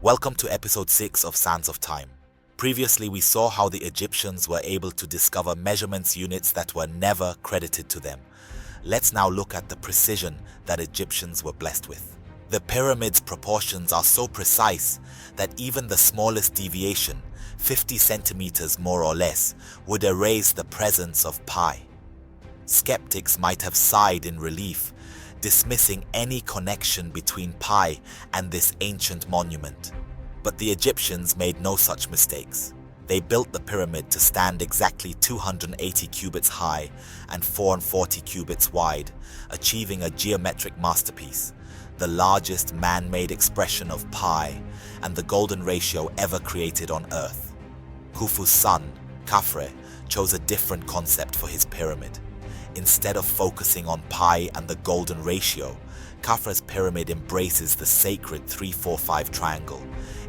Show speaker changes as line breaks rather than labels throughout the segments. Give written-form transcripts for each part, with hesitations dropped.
Welcome to episode 6 of Sands of Time. Previously, we saw how the Egyptians were able to discover measurements units that were never credited to them. Let's now look at the precision that Egyptians were blessed with. The pyramid's proportions are so precise that even the smallest deviation, 50 centimeters more or less, would erase the presence of pi. Skeptics might have sighed in relief, dismissing any connection between pi and this ancient monument. But the Egyptians made no such mistakes. They built the pyramid to stand exactly 280 cubits high and 440 cubits wide, achieving a geometric masterpiece, the largest man-made expression of pi and the golden ratio ever created on Earth. Khufu's son, Khafre, chose a different concept for his pyramid. Instead of focusing on pi and the golden ratio, Khafre's pyramid embraces the sacred 3-4-5 triangle,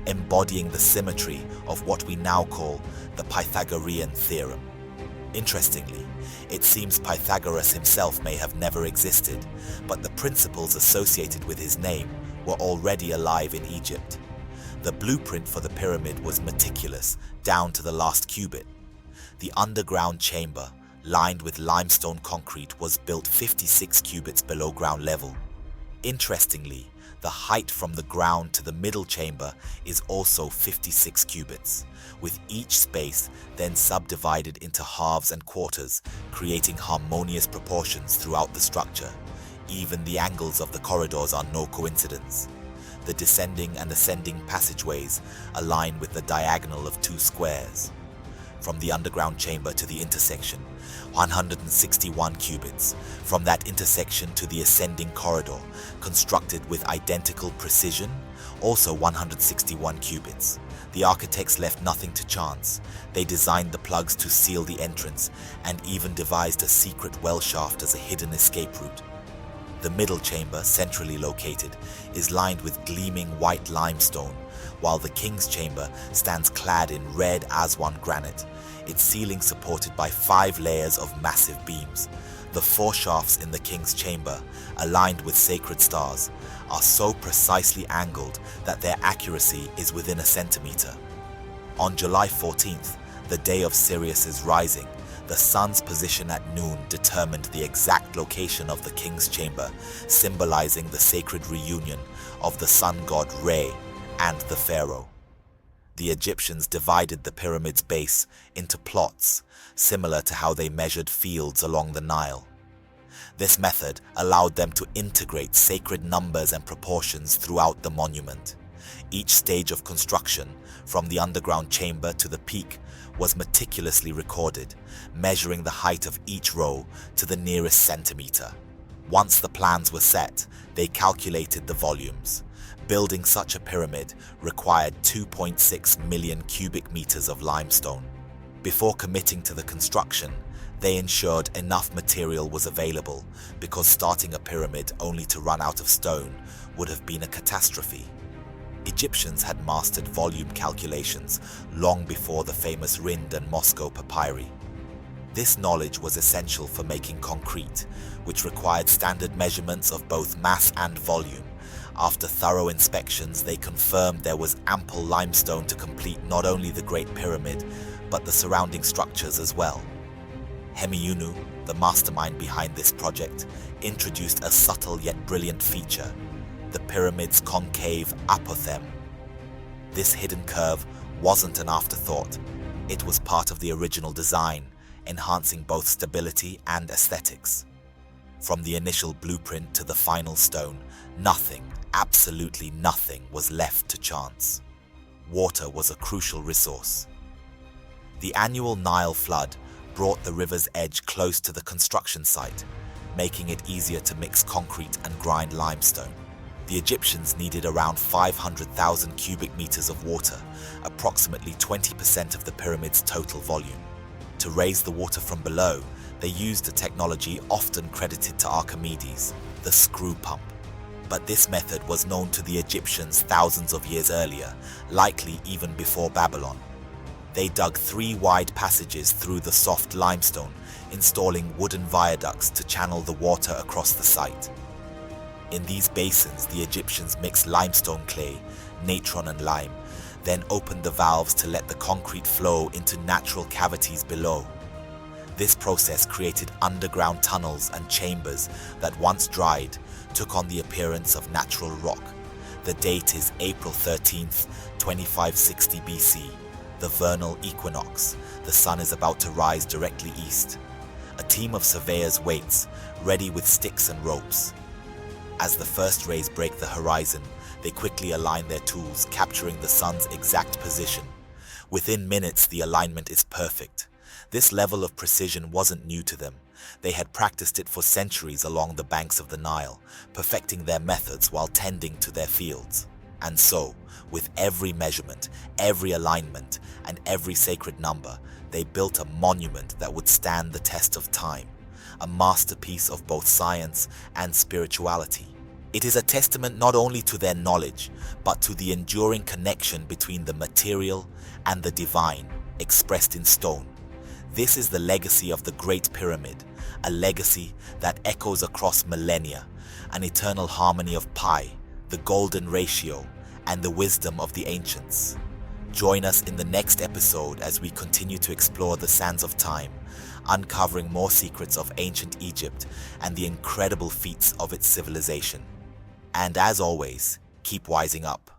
embodying the symmetry of what we now call the Pythagorean theorem. Interestingly, it seems Pythagoras himself may have never existed, but the principles associated with his name were already alive in Egypt. The blueprint for the pyramid was meticulous, down to the last cubit. The underground chamber, lined with limestone concrete, was built 56 cubits below ground level. Interestingly, the height from the ground to the middle chamber is also 56 cubits, with each space then subdivided into halves and quarters, creating harmonious proportions throughout the structure. Even the angles of the corridors are no coincidence. The descending and ascending passageways align with the diagonal of two squares. From the underground chamber to the intersection, 161 cubits. From that intersection to the ascending corridor, constructed with identical precision, also 161 cubits. The architects left nothing to chance. They designed the plugs to seal the entrance and even devised a secret well shaft as a hidden escape route. The middle chamber, centrally located, is lined with gleaming white limestone, while the king's chamber stands clad in red Aswan granite, its ceiling supported by 5 layers of massive beams. The 4 shafts in the king's chamber, aligned with sacred stars, are so precisely angled that their accuracy is within a centimeter. On July 14th, the day of Sirius's rising, the sun's position at noon determined the exact location of the king's chamber, symbolizing the sacred reunion of the sun god Re and the pharaoh. The Egyptians divided the pyramid's base into plots, similar to how they measured fields along the Nile. This method allowed them to integrate sacred numbers and proportions throughout the monument. Each stage of construction, from the underground chamber to the peak, was meticulously recorded, measuring the height of each row to the nearest centimeter. Once the plans were set, they calculated the volumes. Building such a pyramid required 2.6 million cubic meters of limestone. Before committing to the construction, they ensured enough material was available, because starting a pyramid only to run out of stone would have been a catastrophe. Egyptians had mastered volume calculations long before the famous Rind and Moscow papyri. This knowledge was essential for making concrete, which required standard measurements of both mass and volume. After thorough inspections, they confirmed there was ample limestone to complete not only the Great Pyramid, but the surrounding structures as well. Hemiunu, the mastermind behind this project, introduced a subtle yet brilliant feature: the pyramid's concave apothem. This hidden curve wasn't an afterthought. It was part of the original design, enhancing both stability and aesthetics. From the initial blueprint to the final stone, nothing, absolutely nothing, was left to chance. Water was a crucial resource. The annual Nile flood brought the river's edge close to the construction site, making it easier to mix concrete and grind limestone. The Egyptians needed around 500,000 cubic meters of water, approximately 20% of the pyramid's total volume. To raise the water from below, they used a technology often credited to Archimedes, the screw pump. But this method was known to the Egyptians thousands of years earlier, likely even before Babylon. They dug 3 wide passages through the soft limestone, installing wooden viaducts to channel the water across the site. In these basins, the Egyptians mixed limestone clay, natron and lime, then opened the valves to let the concrete flow into natural cavities below. This process created underground tunnels and chambers that once dried took on the appearance of natural rock. The date is April 13th, 2560 BC, the vernal equinox. The sun is about to rise directly east. A team of surveyors waits, ready with sticks and ropes. As the first rays break the horizon, they quickly align their tools, capturing the sun's exact position. Within minutes, the alignment is perfect. This level of precision wasn't new to them. They had practiced it for centuries along the banks of the Nile, perfecting their methods while tending to their fields. And so, with every measurement, every alignment, and every sacred number, they built a monument that would stand the test of time, a masterpiece of both science and spirituality. It is a testament not only to their knowledge, but to the enduring connection between the material and the divine, expressed in stone. This is the legacy of the Great Pyramid, a legacy that echoes across millennia, an eternal harmony of pi, the golden ratio, and the wisdom of the ancients. Join us in the next episode as we continue to explore the sands of time, uncovering more secrets of ancient Egypt and the incredible feats of its civilization. And as always, keep wising up.